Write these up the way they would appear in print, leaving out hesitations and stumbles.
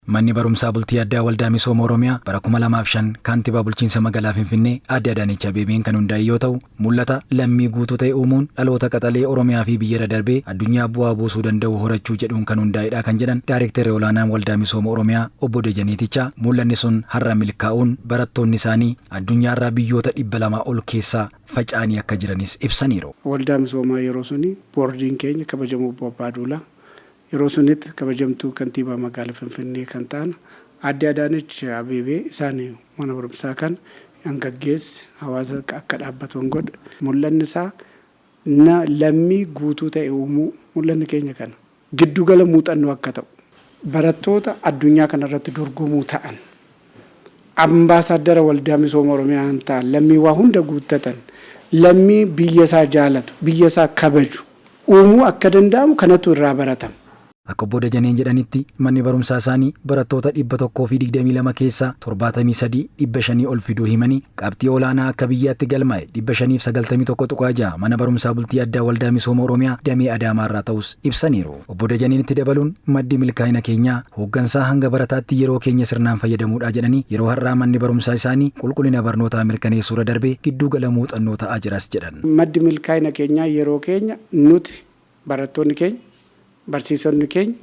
Manni barumsaa bultii addaa waldaa misooma Oromiyaa bara 2005 kaantibaa bulchiinsa magaalaa Finfinnee Aadde Adaanech Abeebeen kan hundaa'e yoo ta'u, mul'ata lammii guutuu ta'e uumuun dhaloota qaxalee Oromiyaa fi biyya darbee addunyaa bu'aa buusuu danda'u horachuu jedhuun kan hundaa'edha kan jedhan Daayirektarri olaanaan waldaa misooma Oromiyaa Obbo Dajaneetichaa. Mul'anni sun har'a milkaa'uun barattoonni isaanii addunyaarraa biyyoota 200 ol keessaa faca'anii akka jiranis ibsaniiru. Waldaa misoomaa yeroo suni boordiin keenya kabajamoo Obbo Abbaaduulaa yeroo sunitti kabajamtuu kantiibaa magaalaa Finfinnee kan ta'an Aadde Adaanech Abeebee isaan mana barumsaa kan gaggeesse hawaasa akka dhaabbatan godhe. Mul'anni isaa lammii guutuu ta'e uumuu mul'anni keenya kana giddugala muuxannoo akka ta'u barattoota addunyaa kanarratti dorgomuu ta'an ambaasaadara waldaa misooma Oromiyaa ta'an lammii waa hunda guuttatan lammii biyya isaa jaalatu biyya isaa kabaju uumuu akka danda'amu kanatu irraa baratama. Akka Obbo Dajaneen jedhanitti manni barumsaa isaanii barattoota 122 keessaa 73,500 ol fiduu himanii qabxii olaanaa akka biyyaatti galmaa'e 591.6 mana barumsaa bultii addaa waldaa misooma Oromiyaa damee Adaamaarraa ta'us ibsaniiru. Obbo Dajaneenitti dabaluun maddi milkaa'ina keenyaa hooggansaa hanga barataatti yeroo keenya sirnaan fayyadamuudha jedhanii yeroo har'aa manni barumsaa isaanii qulqullina barnootaa mirkaneessuura darbee giddugala muuxannoo ta'aa jiras jedhan. Maddi milkaa'ina keenyaa yeroo keenya nuti barattoonni keenya barsiisonni keenya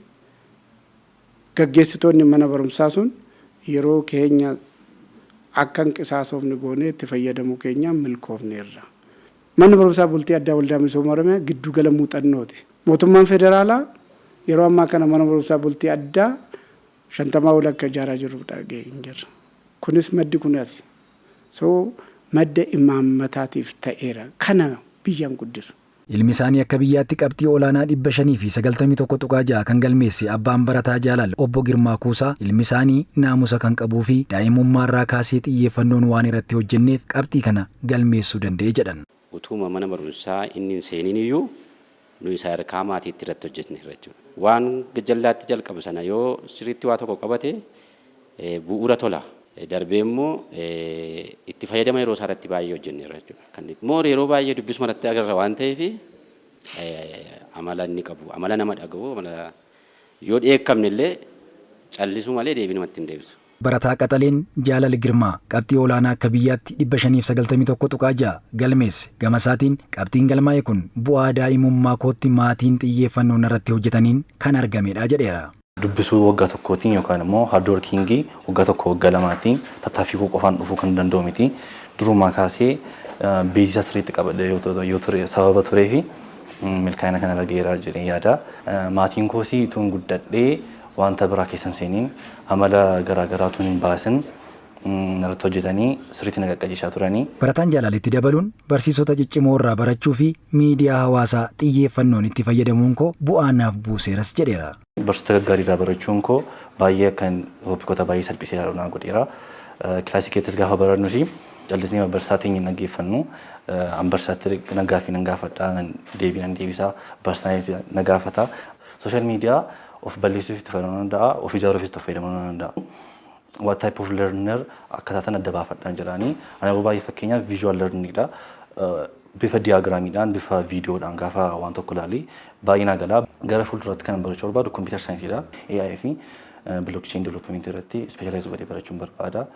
gaggeessitoonni mana barumsaa sun yeroo keenya akka hanqisaasofni goonee itti fayyadamuu keenya milkoofneerra. Manni barumsaa bultii addaa waldaa misooma Oromiyaa giddugala muuxannooti. Mootummaan federaalaa yeroo ammaa kana mana barumsaa bultii addaa 50 ol akka ijaaraa jirudha geenyerra. Kunis maddi kunas madda imaammataatiif ta'eera. Kana biyyaan guddisu. Ilmi isaanii akka biyyaatti qabxii olaanaa 591.6 kan galmeesse abbaan barataa jaalala Obbo Girmaa Kuusaa ilmi isaanii naamusa kan qabuu fi daa'imummaarraa kaasee xiyyeeffannoon waan irratti hojjenneef qabxii kana galmeessuu danda'e jedhan. Utuma mana barumsaa inni seeniin iyyuu nu isa harkaa maatiitti irratti hojjenne jechuudha. Waan jallaatti jalqabu sana yoo sirriitti waa tokko qabate bu'uura tola. Darbee immoo itti fayyadama yeroo isaatti baay'ee hojjenneerra jechuudha. Kan immoo yeroo baay'ee dubbisuma irratti agarra waan ta'eef amala inni qabu amala nama dhaga'u amala yoo dheekkamne illee callisuu malee deebinumatti hin deebisu. Barataa Qaxaleen Jaalala Girmaa qabxii olaanaa akka biyyaatti 591.6 galmeesse. Gama isaatiin qabxiin galmaa'e kun bu'aa daa'imummaa kootti maatiin xiyyeeffannoon irratti hojjetaniin kan argamedha jedheera. Dubbisuu waggaa tokkootiin yookaan immoo hard workingii waggaa tokko waggaa lamaatiin tattaaffii qofaan dhufuu kan danda'u miti. Durumaa kaasee beeksisa sirriitti qabadhe yoo ture sababa turee fi milkaa'ina kana argeera jedhee yaada. Maatiin koosii tuun guddadhee wanta biraa keessan seeniin amala garaagaraa tuun hin baasin irratti hojjetanii sirriitti na qaqqajeeshaa turanii. Barataan Jaalalitti dabaluun barsiisota ciccimoo irraa barachuu fi miidiyaa hawaasaa xiyyeeffannoon itti fayyadamuun koo bu'aa naaf buuseeras jedheera. Barsiisota gaggaarii irraa barachuun koo baay'ee kan toopikoota baay'ee salphisee ilaaluu godheera. Kilaasii keessas gaafa barannu fi callisnee barsiisaa teenyee dhaggeeffannu barsiisaatti nagaa fi nan gaafadhaa deebii nan deebisaa barsiisaanis na gaafata. Sooshaal miidiyaa of balleessuuf itti fayyadamuu danda'a of ijaaruuf itti fayyadamuu danda'a. What type of learner akkaataa sana adda baafadhaan jedhanii ani baay'ee fakkeenyaaf visual learning dha. Bifa diyaagiraamiidhaan bifa viidiyoodhaan gaafa waan tokko ilaalee baay'ee na gala. Gara fuulduraatti kan barachuu barbaadu kompiitara saayinsiidha. AI fi blockchain development irratti ispeeshalaayizii godhee barachuun barbaada.